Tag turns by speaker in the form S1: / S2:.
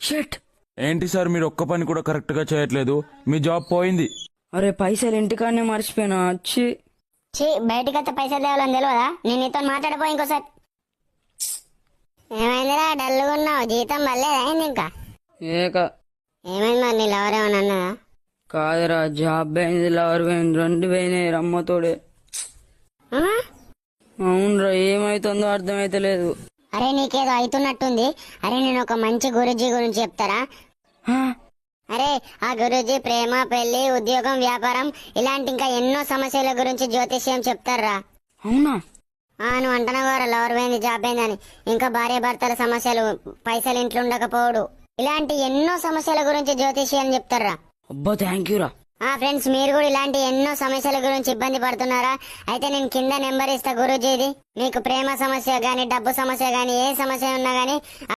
S1: Shit.
S2: ఏంటి sir మీరు ఒక్క పని కూడా కరెక్ట్ గా చేయట్లేదు, మీ జాబ్ పోయింది.
S1: అరే పైసలు ఇంటికాడనే మర్చిపోయినా. వచ్చి
S3: బయటికి వస్తే పైసలు తేవాలని తెలియదా? నేను నీతో మాట్లాడిపో ఇంకోసారి. ఏమైందిరా డల్గా ఉన్నావు? జీతం వల్లేదైంది ఇంకా?
S1: ఏక
S3: ఏమైంది మరి? నీ లవర్ ఏమన్నా అన్నదా?
S1: కాదురా, జాబ్ పోయింది, లవర్ పోయింది, 2 పోయినాయి రమ్మతోడే.
S3: ఆ?
S1: అవునరా, ఏమైతుందో అర్థమైతలేదు.
S3: అరే నీకేదో అవుతున్నట్టుంది. అరే నేను ఒక మంచి గురూజీ గురించి చెప్తారా?
S1: హా?
S3: అరే ఆ గురూజీ ప్రేమ, పెళ్లి, ఉద్యోగం, వ్యాపారం ఇలాంటి ఇంకా ఎన్నో సమస్యల గురించి జ్యోతిష్యం చెప్తారా.
S1: అవునా?
S3: నువ్వు అంటున్నావు కదా లవర్ పోయింది, జాబ్ పోయిందని. ఇంకా భార్య భర్తల సమస్యలు, పైసలు ఇంట్లో ఉండకపోవడు, ఇలాంటి ఎన్నో సమస్యల గురించి జ్యోతిష్యం చెప్తారా.
S1: అబ్బా థ్యాంక్ యూ రా.
S3: ఫ్రెండ్స్, మీరు కూడా ఇలాంటి ఎన్నో సమస్యల గురించి ఇబ్బంది పడుతున్నారా? అయితే నేను కింద నెంబర్ ఇస్తా గురూజీది. మీకు ప్రేమ సమస్య గానీ, డబ్బు సమస్య గానీ, ఏ సమస్య ఉన్నా గానీ